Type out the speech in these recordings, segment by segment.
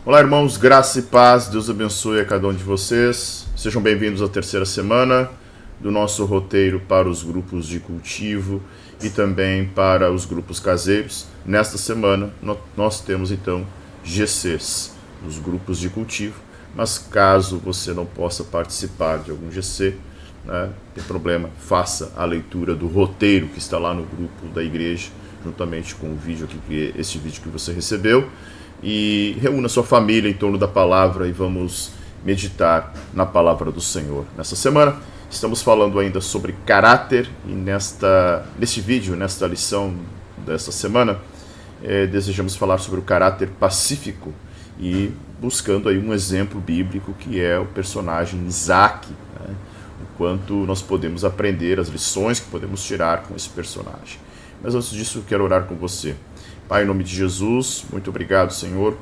Olá, irmãos, graça e paz, Deus abençoe a cada um de vocês. Sejam bem-vindos à terceira semana do nosso roteiro para os grupos de cultivo e também para os grupos caseiros. Nesta semana, nós temos então GCs, os grupos de cultivo, mas caso você não possa participar de algum GC, não tem problema, faça a leitura do roteiro que está lá no grupo da igreja, juntamente com o vídeo aqui, esse vídeo que você recebeu, e reúna sua família em torno da palavra e vamos meditar na palavra do Senhor. Nessa semana estamos falando ainda sobre caráter e neste vídeo, nesta lição desta semana, desejamos falar sobre o caráter pacífico e buscando aí um exemplo bíblico que é o personagem Isaac, né? O quanto nós podemos aprender, as lições que podemos tirar com esse personagem. Mas antes disso, eu quero orar com você. Pai, em nome de Jesus, muito obrigado, Senhor,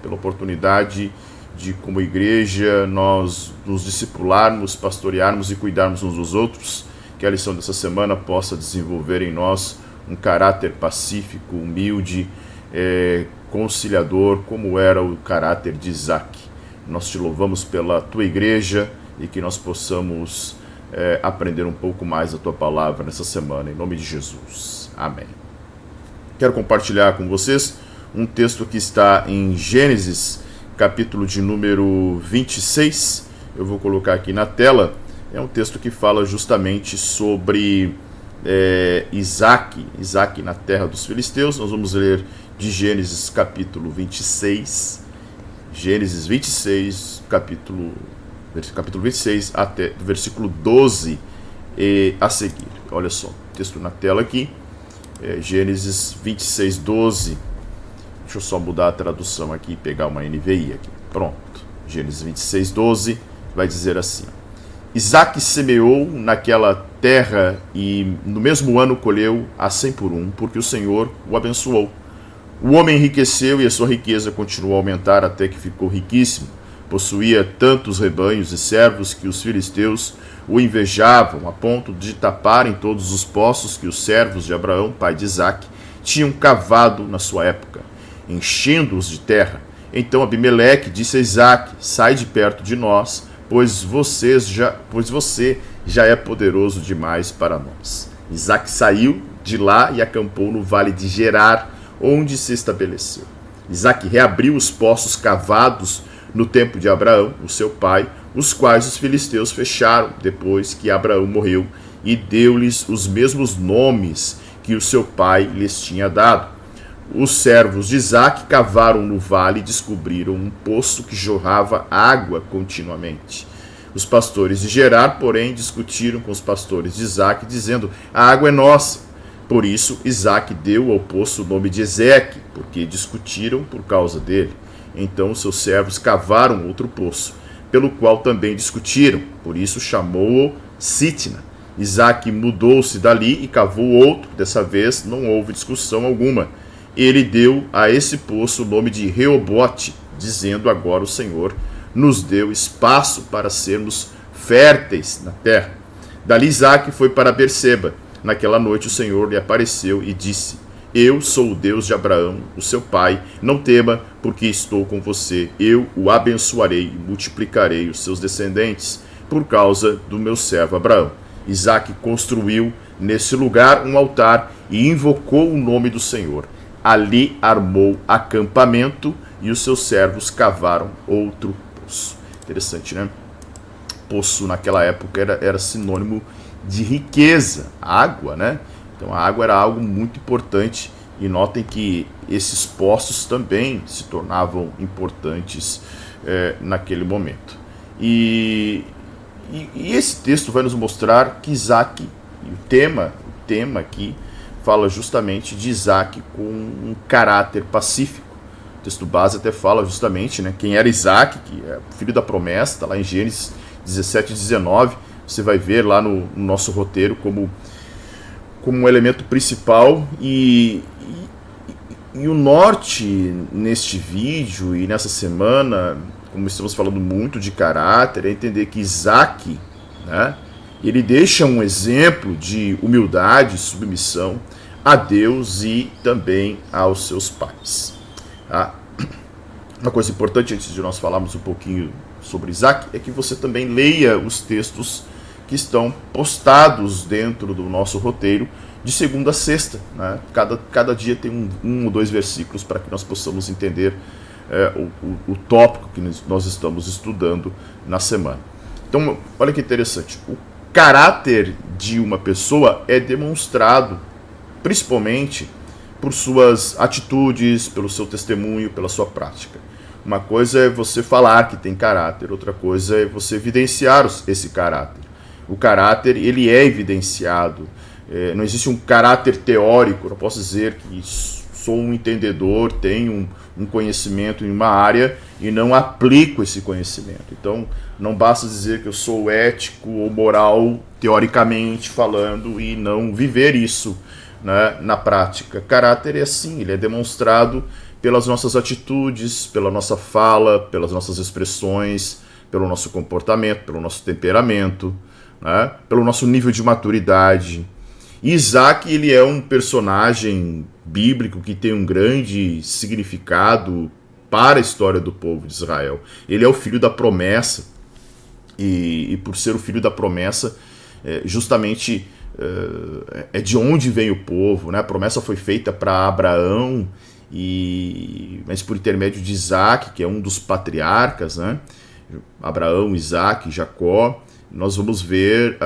pela oportunidade de, como igreja, nós nos discipularmos, pastorearmos e cuidarmos uns dos outros, que a lição dessa semana possa desenvolver em nós um caráter pacífico, humilde, conciliador, como era o caráter de Isaac. Nós te louvamos pela tua igreja e que nós possamos aprender um pouco mais da tua palavra nessa semana, em nome de Jesus. Amém. Quero compartilhar com vocês um texto que está em Gênesis, capítulo de número 26. Eu vou colocar aqui na tela. É um texto que fala justamente sobre Isaac na terra dos filisteus. Nós vamos ler de Gênesis capítulo 26. Gênesis 26, capítulo 26, até o versículo 12 a seguir. Olha só, texto na tela aqui. Gênesis 26, 12. Deixa eu só mudar a tradução aqui e pegar uma NVI aqui. Pronto. Gênesis 26, 12 vai dizer assim: Isaac semeou naquela terra e no mesmo ano colheu a 100 por um, porque o Senhor o abençoou. O homem enriqueceu e a sua riqueza continuou a aumentar até que ficou riquíssimo. Possuía tantos rebanhos e servos que os filisteus o invejavam a ponto de taparem todos os poços que os servos de Abraão, pai de Isaac, tinham cavado na sua época, enchendo-os de terra. Então Abimeleque disse a Isaac: sai de perto de nós, pois você já é poderoso demais para nós. Isaac saiu de lá e acampou no vale de Gerar, onde se estabeleceu. Isaac reabriu os poços cavados no tempo de Abraão, o seu pai, os quais os filisteus fecharam depois que Abraão morreu, e deu-lhes os mesmos nomes que o seu pai lhes tinha dado. Os servos de Isaac cavaram no vale e descobriram um poço que jorrava água continuamente. Os pastores de Gerar, porém, discutiram com os pastores de Isaac, dizendo: a água é nossa. Por isso, Isaac deu ao poço o nome de Ezeque, porque discutiram por causa dele. Então seus servos cavaram outro poço, pelo qual também discutiram, por isso chamou-o Sitna. Isaac mudou-se dali e cavou outro, dessa vez não houve discussão alguma. Ele deu a esse poço o nome de Reobote, dizendo: agora o Senhor nos deu espaço para sermos férteis na terra. Dali Isaac foi para Berseba. Naquela noite o Senhor lhe apareceu e disse: eu sou o Deus de Abraão, o seu pai. Não tema, porque estou com você. Eu o abençoarei e multiplicarei os seus descendentes por causa do meu servo Abraão. Isaac construiu nesse lugar um altar e invocou o nome do Senhor. Ali armou acampamento e os seus servos cavaram outro poço. Interessante, né? Poço naquela época era sinônimo de riqueza, água, né? Então a água era algo muito importante e notem que esses poços também se tornavam importantes naquele momento. E esse texto vai nos mostrar que Isaac, o tema aqui, fala justamente de Isaac com um caráter pacífico. O texto base até fala justamente, né, quem era Isaac, que é filho da promessa, está lá em Gênesis 17 e 19. Você vai ver lá no nosso roteiro como um elemento principal e o norte neste vídeo e nessa semana, como estamos falando muito de caráter, é entender que Isaac, né, ele deixa um exemplo de humildade, submissão a Deus e também aos seus pais. Tá? Uma coisa importante antes de nós falarmos um pouquinho sobre Isaac é que você também leia os textos que estão postados dentro do nosso roteiro de segunda a sexta, né? Cada dia tem um ou dois versículos para que nós possamos entender o tópico que nós estamos estudando na semana. Então, olha que interessante. O caráter de uma pessoa é demonstrado principalmente por suas atitudes, pelo seu testemunho, pela sua prática. Uma coisa é você falar que tem caráter, outra coisa é você evidenciar esse caráter. O caráter, ele é evidenciado. Não existe um caráter teórico. Eu não posso dizer que sou um entendedor, tenho um conhecimento em uma área e não aplico esse conhecimento. Então, não basta dizer que eu sou ético ou moral, teoricamente falando, e não viver isso, né, na prática. Caráter é assim, ele é demonstrado pelas nossas atitudes, pela nossa fala, pelas nossas expressões, pelo nosso comportamento, pelo nosso temperamento, né, pelo nosso nível de maturidade. Isaac, ele é um personagem bíblico que tem um grande significado para a história do povo de Israel. Ele é o filho da promessa, e por ser o filho da promessa, justamente é de onde vem o povo, né? A promessa foi feita para Abraão, mas por intermédio de Isaac, que é um dos patriarcas, né? Abraão, Isaac, Jacó, nós vamos ver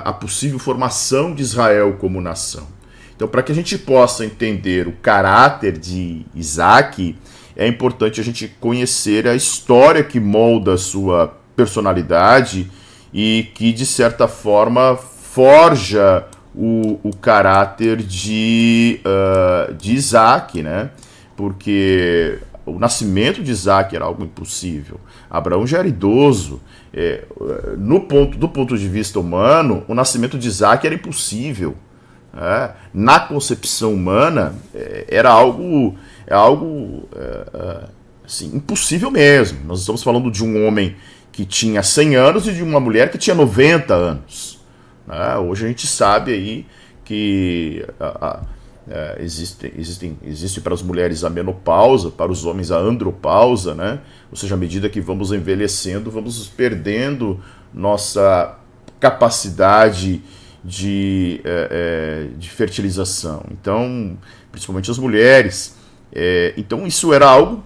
a possível formação de Israel como nação. Então, para que a gente possa entender o caráter de Isaac, é importante a gente conhecer a história que molda a sua personalidade e que, de certa forma, forja o caráter de Isaac, né? Porque o nascimento de Isaac era algo impossível. Abraão já era idoso. Do ponto de vista humano, o nascimento de Isaac era impossível. Na concepção humana, era algo assim, impossível mesmo. Nós estamos falando de um homem que tinha 100 anos e de uma mulher que tinha 90 anos. Hoje a gente sabe aí que existe para as mulheres a menopausa, para os homens a andropausa, né? Ou seja, à medida que vamos envelhecendo, vamos perdendo nossa capacidade de fertilização. Então, principalmente as mulheres. Então isso era algo,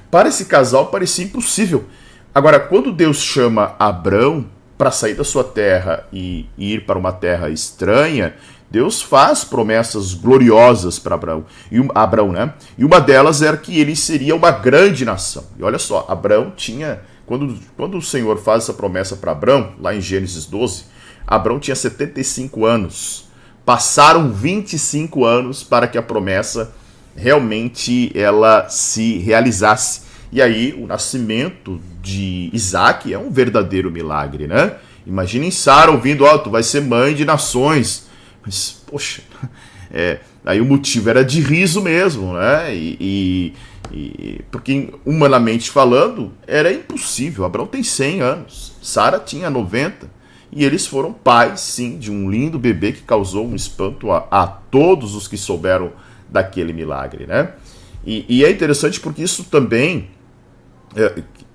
para esse casal parecia impossível. Agora, quando Deus chama Abrão para sair da sua terra e ir para uma terra estranha, Deus faz promessas gloriosas para Abrão, né? E uma delas era que ele seria uma grande nação. E olha só, Abrão tinha, quando o Senhor faz essa promessa para Abrão, lá em Gênesis 12, Abrão tinha 75 anos. Passaram 25 anos para que a promessa realmente ela se realizasse. E aí o nascimento de Isaac é um verdadeiro milagre, né? Imaginem Sara ouvindo, tu vai ser mãe de nações. Mas, poxa, aí o motivo era de riso mesmo, né? Porque, humanamente falando, era impossível. Abraão tem 100 anos, Sara tinha 90. E eles foram pais, sim, de um lindo bebê que causou um espanto a todos os que souberam daquele milagre, né? E é interessante porque isso também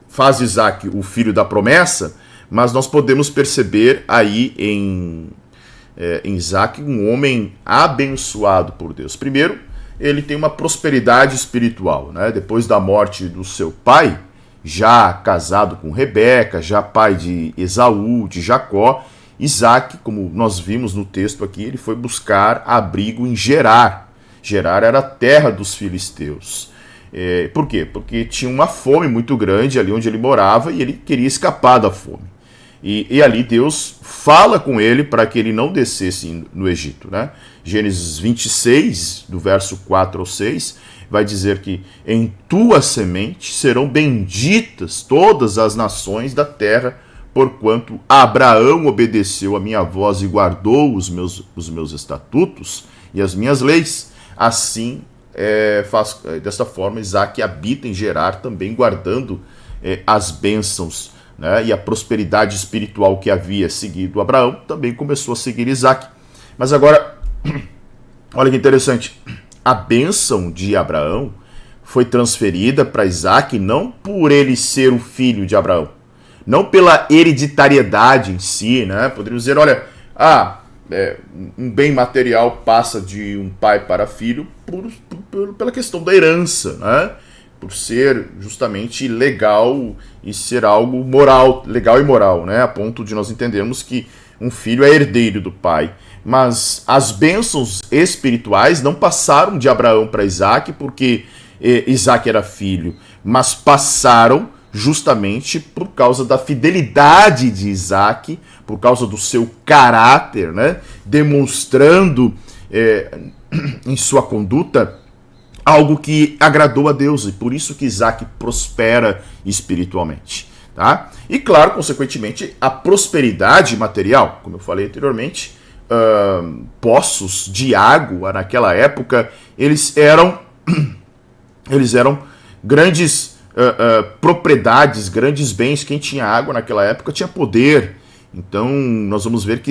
faz Isaac o filho da promessa, mas nós podemos perceber aí em Isaac um homem abençoado por Deus. Primeiro, ele tem uma prosperidade espiritual, né? Depois da morte do seu pai, já casado com Rebeca, já pai de Esaú, de Jacó, Isaac, como nós vimos no texto aqui, ele foi buscar abrigo em Gerar. Gerar era a terra dos filisteus. Por quê? Porque tinha uma fome muito grande ali onde ele morava e ele queria escapar da fome. E ali Deus fala com ele para que ele não descesse no Egito, né? Gênesis 26, do verso 4 ao 6, vai dizer que em tua semente serão benditas todas as nações da terra, porquanto Abraão obedeceu a minha voz e guardou os meus estatutos e as minhas leis. Assim, desta forma, Isaac habita em Gerar também, guardando as bênçãos, né, e a prosperidade espiritual que havia seguido Abraão, também começou a seguir Isaac. Mas agora, olha que interessante, a bênção de Abraão foi transferida para Isaac não por ele ser o filho de Abraão, não pela hereditariedade em si, né? Poderíamos dizer, olha, um bem material passa de um pai para filho pela questão da herança, né? Por ser justamente legal e ser algo moral, legal e moral, né? A ponto de nós entendermos que um filho é herdeiro do pai. Mas as bênçãos espirituais não passaram de Abraão para Isaac porque Isaac era filho, mas passaram justamente por causa da fidelidade de Isaac, por causa do seu caráter, né? Demonstrando em sua conduta algo que agradou a Deus, e por isso que Isaac prospera espiritualmente. Tá? E claro, consequentemente, a prosperidade material, como eu falei anteriormente, poços de água naquela época, eles eram grandes propriedades, grandes bens. Quem tinha água naquela época tinha poder. Então nós vamos ver que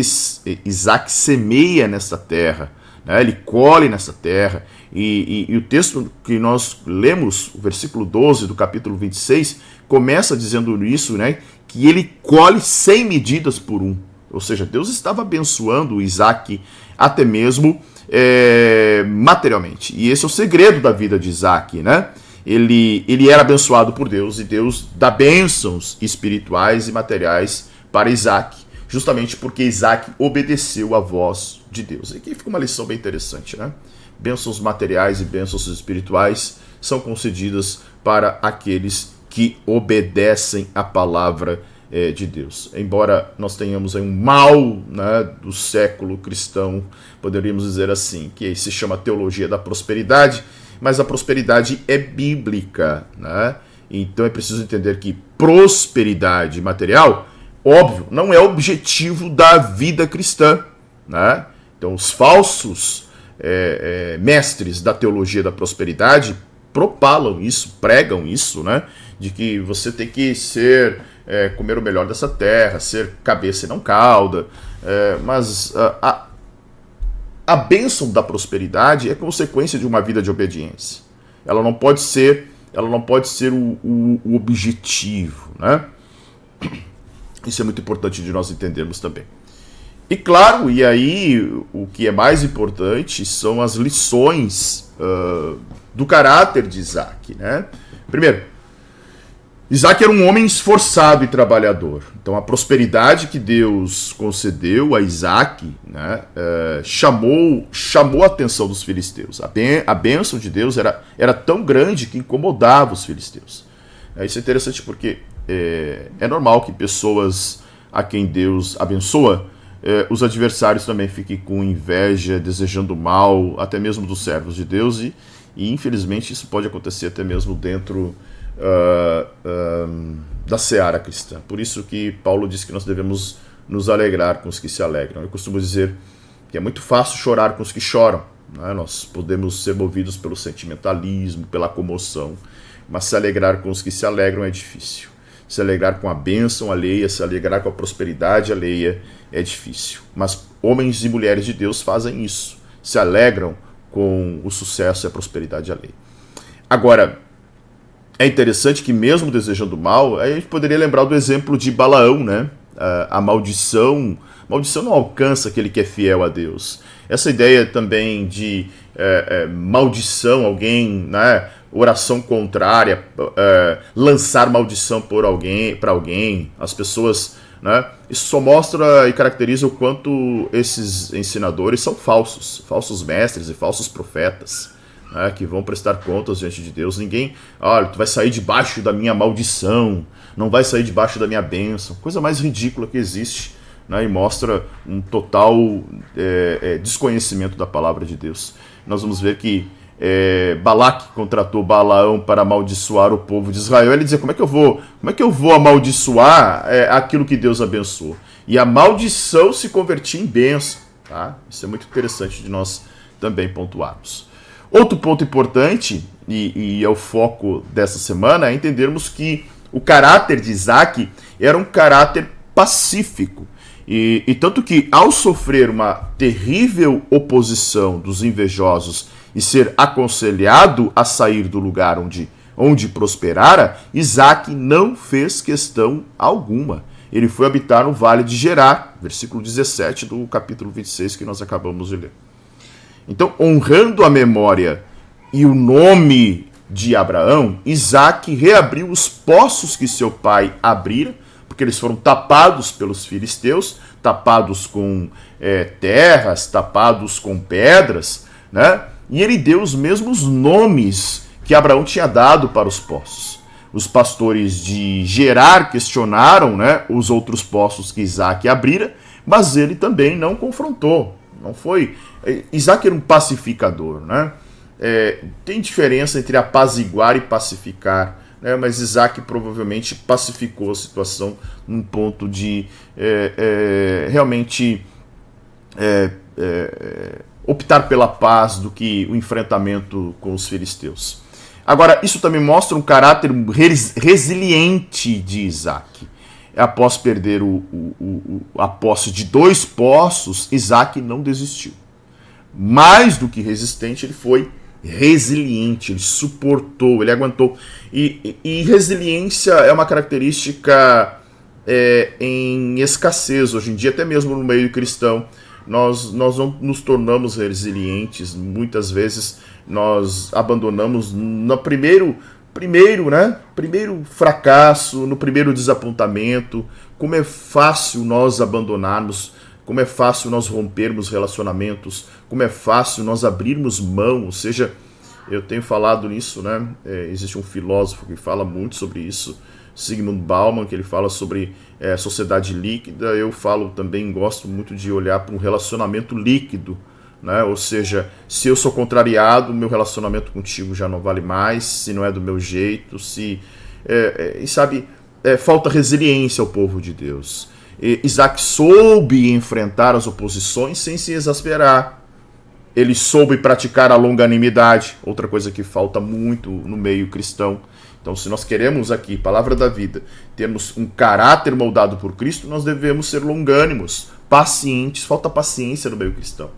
Isaac semeia nessa terra, né? Ele colhe nessa terra. E o texto que nós lemos, o versículo 12 do capítulo 26, começa dizendo isso, né? Que ele colhe 100 medidas por um. Ou seja, Deus estava abençoando Isaac até mesmo materialmente. E esse é o segredo da vida de Isaac, né? Ele era abençoado por Deus, e Deus dá bênçãos espirituais e materiais para Isaac, justamente porque Isaac obedeceu a voz de Deus. E aqui fica uma lição bem interessante, né? Bênçãos materiais e bênçãos espirituais são concedidas para aqueles que obedecem a palavra de Deus. Embora nós tenhamos aí um mal, né, do século cristão, poderíamos dizer assim, que se chama teologia da prosperidade, mas a prosperidade é bíblica, né? Então é preciso entender que prosperidade material, óbvio, não é objetivo da vida cristã, né? Então os falsos mestres da teologia da prosperidade propalam isso, pregam isso, né? De que você tem que comer o melhor dessa terra, ser cabeça e não cauda, mas a bênção da prosperidade é consequência de uma vida de obediência. Ela não pode ser o objetivo, né? Isso é muito importante de nós entendermos também. E claro, e aí o que é mais importante são as lições do caráter de Isaac, né? Primeiro, Isaac era um homem esforçado e trabalhador. Então a prosperidade que Deus concedeu a Isaac, né, chamou a atenção dos filisteus. A bênção de Deus era tão grande que incomodava os filisteus. Isso é interessante porque é normal que pessoas a quem Deus abençoa, os adversários também fiquem com inveja, desejando mal, até mesmo dos servos de Deus, e infelizmente isso pode acontecer até mesmo dentro da seara cristã. Por isso que Paulo diz que nós devemos nos alegrar com os que se alegram. Eu costumo dizer que é muito fácil chorar com os que choram, né? Nós podemos ser movidos pelo sentimentalismo, pela comoção, mas se alegrar com os que se alegram é difícil. Se alegrar com a bênção alheia, se alegrar com a prosperidade alheia é difícil. Mas homens e mulheres de Deus fazem isso, se alegram com o sucesso e a prosperidade alheia. Agora, é interessante que mesmo desejando mal, a gente poderia lembrar do exemplo de Balaão, né? A maldição não alcança aquele que é fiel a Deus. Essa ideia também de maldição, alguém, né? Oração contrária, lançar maldição para alguém, as pessoas, né? Isso só mostra e caracteriza o quanto esses ensinadores são falsos mestres e falsos profetas, né, que vão prestar contas diante de Deus. Ninguém, olha, tu vai sair debaixo da minha maldição, não vai sair debaixo da minha bênção. Coisa mais ridícula que existe, né, e mostra um total desconhecimento da palavra de Deus. Nós vamos ver que Balaque contratou Balaão para amaldiçoar o povo de Israel. Ele dizia, como é que eu vou amaldiçoar aquilo que Deus abençoou? E a maldição se convertia em bênção. Tá? Isso é muito interessante de nós também pontuarmos. Outro ponto importante, e é o foco dessa semana, é entendermos que o caráter de Isaac era um caráter pacífico. E tanto que, ao sofrer uma terrível oposição dos invejosos e ser aconselhado a sair do lugar onde prosperara, Isaac não fez questão alguma. Ele foi habitar no vale de Gerar, versículo 17 do capítulo 26 que nós acabamos de ler. Então, honrando a memória e o nome de Abraão, Isaac reabriu os poços que seu pai abrira, porque eles foram tapados pelos filisteus, tapados com terras, tapados com pedras, né? E ele deu os mesmos nomes que Abraão tinha dado para os poços. Os pastores de Gerar questionaram, né, os outros poços que Isaac abrira, mas ele também não confrontou. Não foi. Isaac era um pacificador, né? Tem diferença entre apaziguar e pacificar, né? Mas Isaac provavelmente pacificou a situação num ponto de realmente optar pela paz do que o enfrentamento com os filisteus. Agora, isso também mostra um caráter resiliente de Isaac. Após perder a posse de 2 poços, Isaac não desistiu. Mais do que resistente, ele foi resiliente, ele suportou, ele aguentou. E resiliência é uma característica em escassez hoje em dia, até mesmo no meio cristão. Nós não nos tornamos resilientes, muitas vezes nós abandonamos no primeiro fracasso, no primeiro desapontamento. Como é fácil nós abandonarmos, como é fácil nós rompermos relacionamentos, como é fácil nós abrirmos mão, ou seja, eu tenho falado nisso, né? Existe um filósofo que fala muito sobre isso, Zygmunt Bauman, que ele fala sobre sociedade líquida. Eu falo também, gosto muito de olhar para um relacionamento líquido, né? Ou seja, se eu sou contrariado, meu relacionamento contigo já não vale mais, se não é do meu jeito, falta resiliência ao povo de Deus. Isaac soube enfrentar as oposições sem se exasperar. Ele soube praticar a longanimidade, outra coisa que falta muito no meio cristão. Então, se nós queremos aqui, palavra da vida, termos um caráter moldado por Cristo, nós devemos ser longânimos, pacientes. Falta paciência no meio cristão.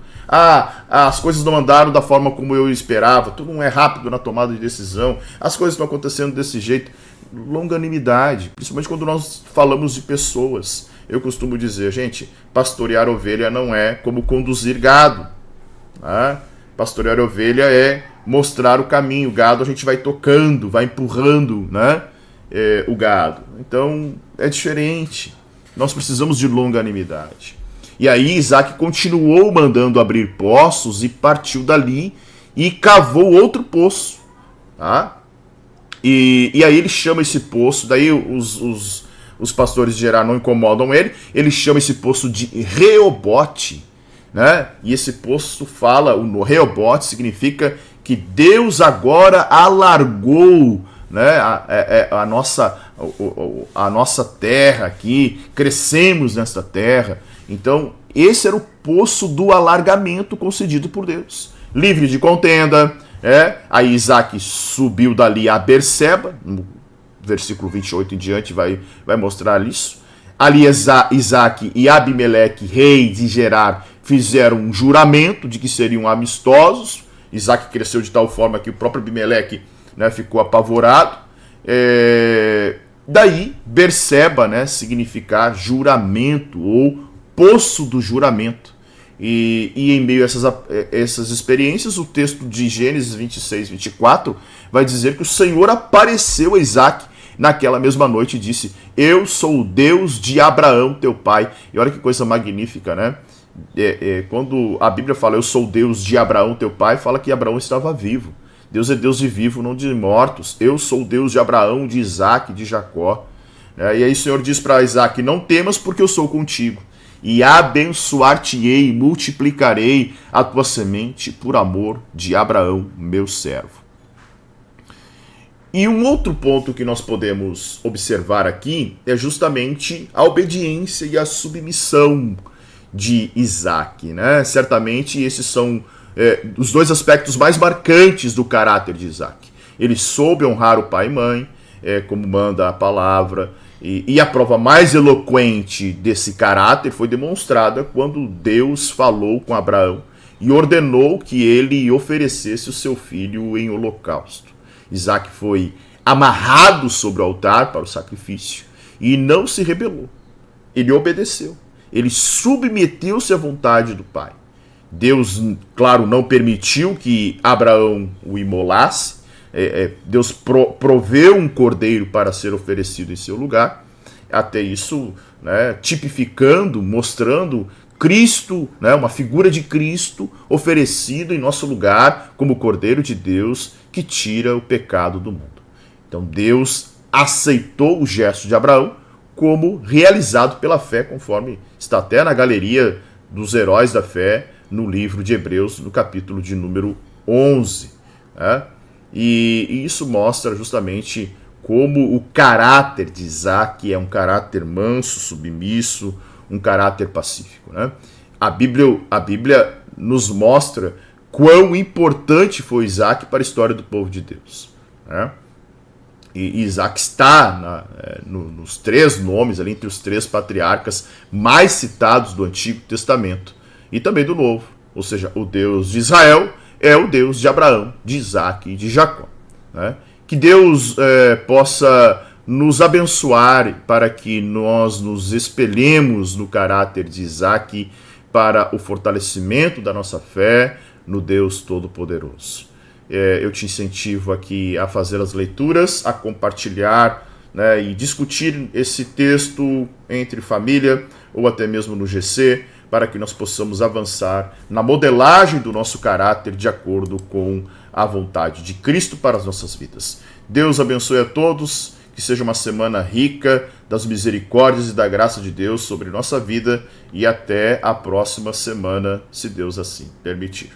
As coisas não andaram da forma como eu esperava, tudo não é rápido na tomada de decisão, as coisas estão acontecendo desse jeito. Longanimidade, principalmente quando nós falamos de pessoas. Eu costumo dizer, gente, pastorear ovelha não é como conduzir gado. Tá? Pastorear ovelha é mostrar o caminho. O gado a gente vai tocando, vai empurrando, né? O gado. Então é diferente. Nós precisamos de longanimidade. E aí Isaac continuou mandando abrir poços e partiu dali e cavou outro poço. Tá? E aí ele chama esse poço, daí os pastores de Gerar não incomodam ele chama esse poço de Reobote, né? E esse poço fala, o Reobote significa que Deus agora alargou, né, a nossa terra aqui, crescemos nesta terra. Então, esse era o poço do alargamento concedido por Deus. Livre de contenda, aí Isaac subiu dali a Berseba, no versículo 28 em diante vai mostrar isso. Ali Isaac e Abimeleque, rei de Gerar, fizeram um juramento de que seriam amistosos. Isaac cresceu de tal forma que o próprio Abimeleque, né, ficou apavorado. Daí, Berseba, né, significar juramento ou poço do juramento. E em meio a essas experiências, o texto de Gênesis 26, 24 vai dizer que o Senhor apareceu a Isaac naquela mesma noite e disse: eu sou o Deus de Abraão, teu pai. E olha que coisa magnífica, né? Quando a Bíblia fala eu sou o Deus de Abraão, teu pai, fala que Abraão estava vivo. Deus é Deus de vivo, não de mortos. Eu sou o Deus de Abraão, de Isaac, de Jacó. E aí o Senhor diz para Isaac: não temas, porque eu sou contigo. E abençoar-te-ei, multiplicarei a tua semente por amor de Abraão, meu servo. E um outro ponto que nós podemos observar aqui é justamente a obediência e a submissão de Isaac, né? Certamente esses são os dois aspectos mais marcantes do caráter de Isaac. Ele soube honrar o pai e mãe, como manda a palavra. E a prova mais eloquente desse caráter foi demonstrada quando Deus falou com Abraão e ordenou que ele oferecesse o seu filho em holocausto. Isaac foi amarrado sobre o altar para o sacrifício e não se rebelou. Ele obedeceu. Ele submeteu-se à vontade do pai. Deus, claro, não permitiu que Abraão o imolasse. Deus proveu um cordeiro para ser oferecido em seu lugar. Até isso, né, tipificando, mostrando Cristo, né, uma figura de Cristo oferecido em nosso lugar como Cordeiro de Deus que tira o pecado do mundo. Então Deus aceitou o gesto de Abraão como realizado pela fé, conforme está até na galeria dos heróis da fé no livro de Hebreus, no capítulo de número 11. Né? E isso mostra justamente como o caráter de Isaac é um caráter manso, submisso, um caráter pacífico. Né? A Bíblia nos mostra quão importante foi Isaac para a história do povo de Deus. Né? E Isaac está nos três nomes, ali, entre os três patriarcas mais citados do Antigo Testamento e também do Novo. Ou seja, o Deus de Israel é o Deus de Abraão, de Isaac e de Jacó. Né? Que Deus possa nos abençoar para que nós nos espelhemos no caráter de Isaac para o fortalecimento da nossa fé no Deus Todo-Poderoso. Eu te incentivo aqui a fazer as leituras, a compartilhar, né, e discutir esse texto entre família ou até mesmo no GC, para que nós possamos avançar na modelagem do nosso caráter de acordo com a vontade de Cristo para as nossas vidas. Deus abençoe a todos, que seja uma semana rica das misericórdias e da graça de Deus sobre nossa vida e até a próxima semana, se Deus assim permitir.